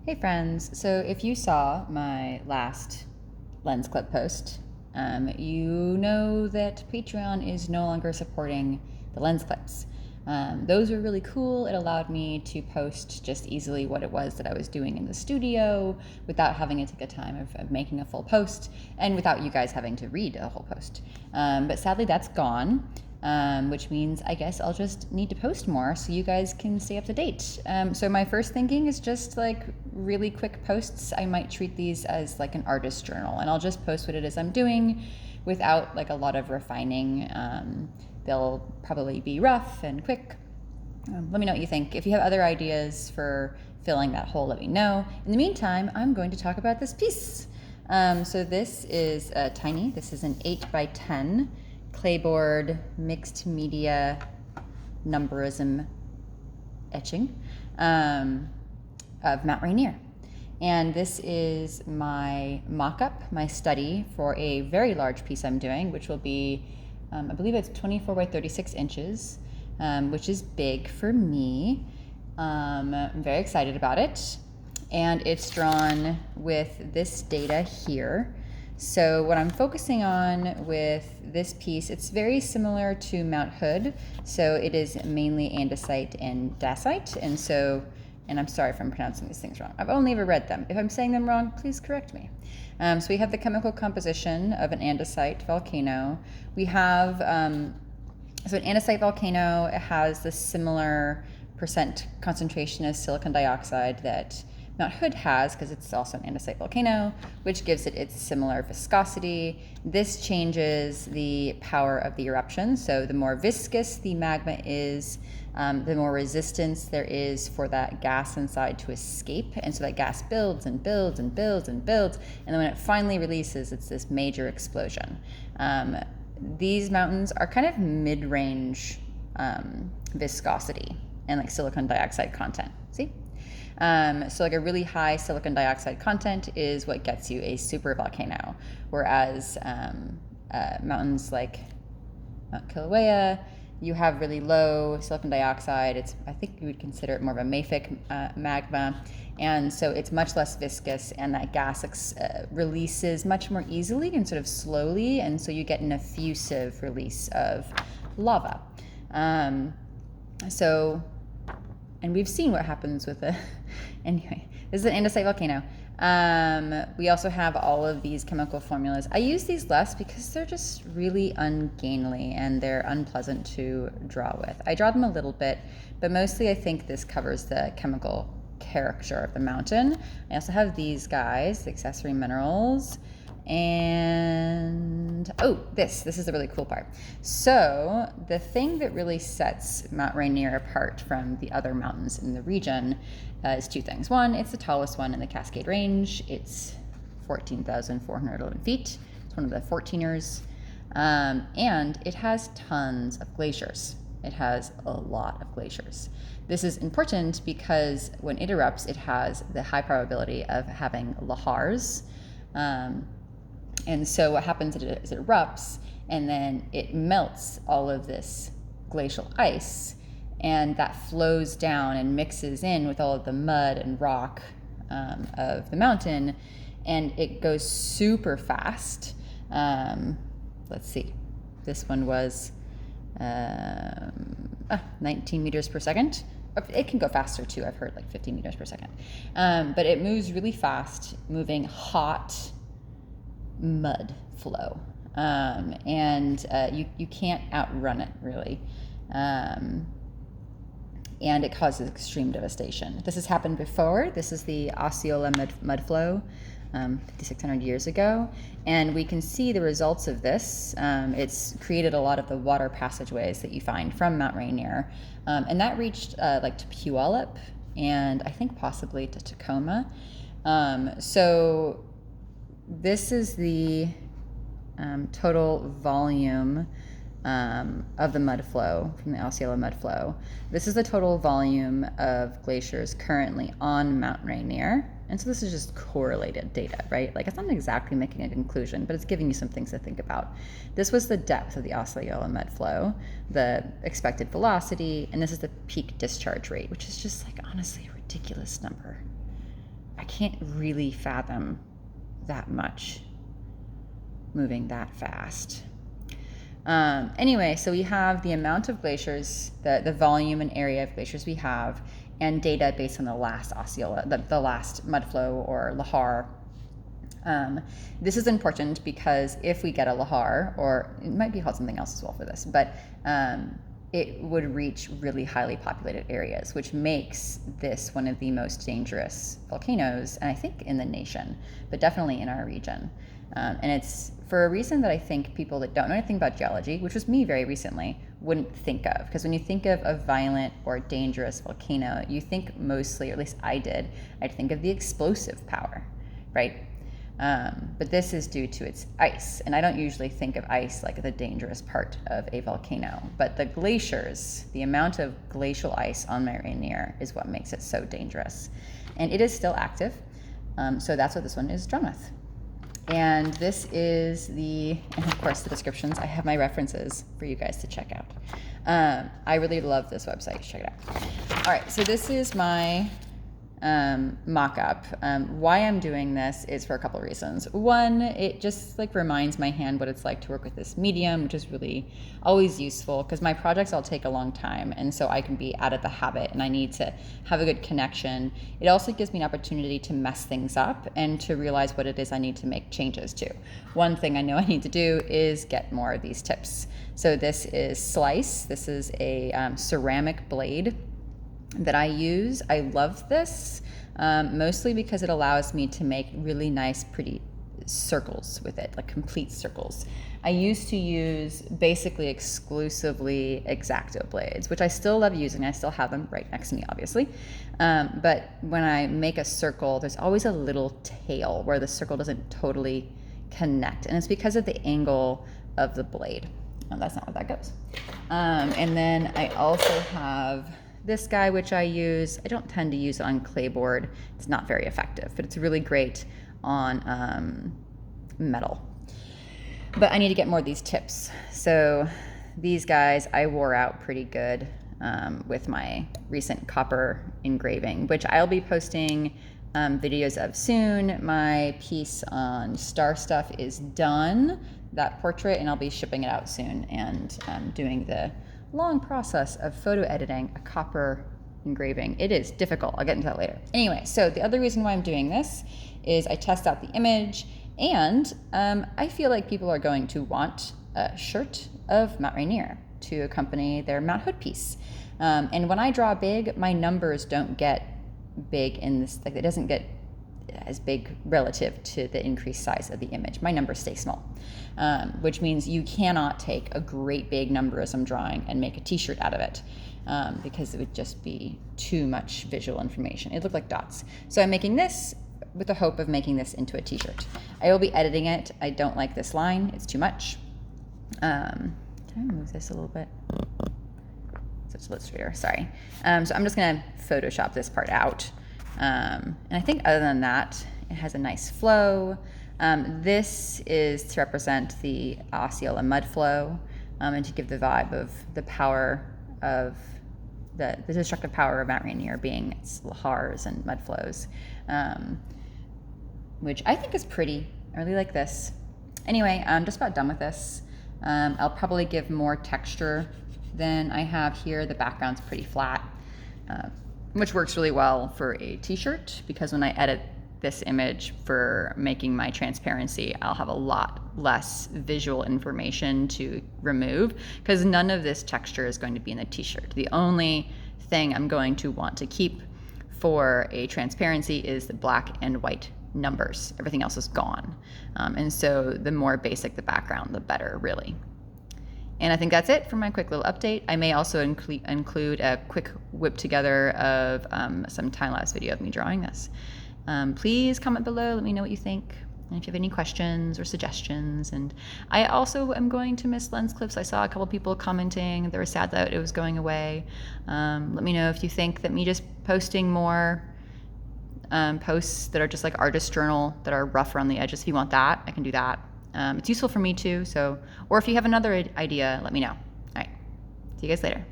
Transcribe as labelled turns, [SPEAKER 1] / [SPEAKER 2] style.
[SPEAKER 1] Hey friends, so if you saw my last lens clip post, you know that Patreon is no longer supporting the lens clips. Those were really cool. It allowed me to post just easily what it was that I was doing in the studio without having to take a time of making a full post and without you guys having to read a whole post. But sadly that's gone. Which means I guess I'll just need to post more so you guys can stay up to date. So my first thinking is just like really quick posts. I might treat these as like an artist journal, and I'll just post what it is I'm doing without like a lot of refining. They'll probably be rough and quick. Let me know what you think. If you have other ideas for filling that hole, let me know. In the meantime, I'm going to talk about this piece. So this is tiny. This is an 8x10 clayboard mixed media numberism etching of Mount Rainier. And this is my mock-up, my study for a very large piece I'm doing, which will be, I believe it's 24 by 36 inches, which is big for me. I'm very excited about it. And it's drawn with this data here. So what I'm focusing on with this piece, it's very similar to Mount Hood. So it is mainly andesite and dacite. And I'm sorry if I'm pronouncing these things wrong. I've only ever read them. If I'm saying them wrong, please correct me. So we have the chemical composition of an andesite volcano. We have, so an andesite volcano, it has the similar percent concentration of silicon dioxide that Mount Hood has, because it's also an andesite volcano, which gives it its similar viscosity. This changes the power of the eruption. So the more viscous the magma is, the more resistance there is for that gas inside to escape. And so that gas builds and builds and builds and builds. And then when it finally releases, it's this major explosion. These mountains are kind of mid-range viscosity and like silicon dioxide content. See? So like a really high silicon dioxide content is what gets you a super volcano, whereas mountains like Mount Kilauea, you have really low silicon dioxide. I think you would consider it more of a mafic magma, and so it's much less viscous, and that gas releases much more easily and sort of slowly, and so you get an effusive release of lava. And we've seen what happens with anyway, this is an andesite volcano. We also have all of these chemical formulas. I use these less because they're just really ungainly and they're unpleasant to draw with. I draw them a little bit, but mostly I think this covers the chemical character of the mountain. I also have these guys, the accessory minerals. And this is the really cool part. So the thing that really sets Mount Rainier apart from the other mountains in the region is two things. One, it's the tallest one in the Cascade Range. It's 14,411 feet. It's one of the 14ers. And it has tons of glaciers. It has a lot of glaciers. This is important because when it erupts, it has the high probability of having lahars. And so what happens is it erupts, and then it melts all of this glacial ice, and that flows down and mixes in with all of the mud and rock of the mountain, and it goes super fast. Let's see. This one was 19 meters per second. It can go faster too. I've heard like 15 meters per second. But it moves really fast, moving hot mud flow, and you can't outrun it really, and it causes extreme devastation. This has happened before. This is the Osceola mud flow 5,600 years ago, and we can see the results of this. It's created a lot of the water passageways that you find from Mount Rainier, and that reached like to Puyallup and I think possibly to Tacoma. So this is the total volume of the mud flow from the Osceola mud flow. This is the total volume of glaciers currently on Mount Rainier. And so this is just correlated data, right? Like it's not exactly making a conclusion, but it's giving you some things to think about. This was the depth of the Osceola mud flow, the expected velocity, and this is the peak discharge rate, which is just like honestly a ridiculous number. I can't really fathom that much moving that fast. Anyway, so we have the amount of glaciers, the volume and area of glaciers we have, and data based on the last Osceola, the last mudflow or lahar. This is important because if we get a lahar, or it might be called something else as well for this, but it would reach really highly populated areas, which makes this one of the most dangerous volcanoes, and I think in the nation, but definitely in our region. And it's for a reason that I think people that don't know anything about geology, which was me very recently, wouldn't think of. Because when you think of a violent or dangerous volcano, you think mostly, or at least I did, I'd think of the explosive power, right? But this is due to its ice. And I don't usually think of ice like the dangerous part of a volcano. But the glaciers, the amount of glacial ice on Mount Rainier is what makes it so dangerous. And it is still active. So that's what this one is drawn with. And this is and of course the descriptions. I have my references for you guys to check out. I really love this website. Check it out. All right, so this is my mock-up. Why I'm doing this is for a couple of reasons. One, it just like reminds my hand what it's like to work with this medium, which is really always useful because my projects all take a long time, and so I can be out of the habit and I need to have a good connection. It also gives me an opportunity to mess things up and to realize what it is I need to make changes to. One thing I know I need to do is get more of these tips. So this is Slice. This is a ceramic blade that I use. I love this mostly because it allows me to make really nice, pretty circles with it, like complete circles. I used to use basically exclusively X-Acto blades, which I still love using. I still have them right next to me, obviously. But when I make a circle, there's always a little tail where the circle doesn't totally connect. And it's because of the angle of the blade. Oh, that's not where that goes. And then I also have this guy, which I use. I don't tend to use it on clayboard. It's not very effective, but it's really great on metal. But I need to get more of these tips. So these guys I wore out pretty good with my recent copper engraving, which I'll be posting videos of soon. My piece on star stuff is done, that portrait, and I'll be shipping it out soon and doing the long process of photo editing a copper engraving. It is difficult. I'll get into that later. Anyway, so the other reason why I'm doing this is I test out the image, and I feel like people are going to want a shirt of Mount Rainier to accompany their Mount Hood piece. And when I draw big, my numbers don't get big in this, like it doesn't get as big relative to the increased size of the image. My numbers stay small, which means you cannot take a great big number as I'm drawing and make a t-shirt out of it because it would just be too much visual information. It looked like dots. So I'm making this with the hope of making this into a t-shirt. I will be editing it. I don't like this line. It's too much. Can I move this a little bit? So it's illustrator, sorry. So I'm just gonna Photoshop this part out. And I think other than that, it has a nice flow. This is to represent the Osceola mud flow and to give the vibe of the power of the destructive power of Mount Rainier being its lahars and mud flows, which I think is pretty. I really like this. Anyway, I'm just about done with this. I'll probably give more texture than I have here. The background's pretty flat. Which works really well for a t-shirt because when I edit this image for making my transparency, I'll have a lot less visual information to remove because none of this texture is going to be in the t-shirt. The only thing I'm going to want to keep for a transparency is the black and white numbers. Everything else is gone. And so the more basic the background, the better, really. And I think that's it for my quick little update. I may also include a quick whip together of some time-lapse video of me drawing this. Please comment below, let me know what you think. And if you have any questions or suggestions. And I also am going to miss lens clips. I saw a couple people commenting. They were sad that it was going away. Let me know if you think that me just posting more posts that are just like artist journal that are rough around the edges. If you want that, I can do that. It's useful for me too. So, or if you have another idea, let me know. All right. See you guys later.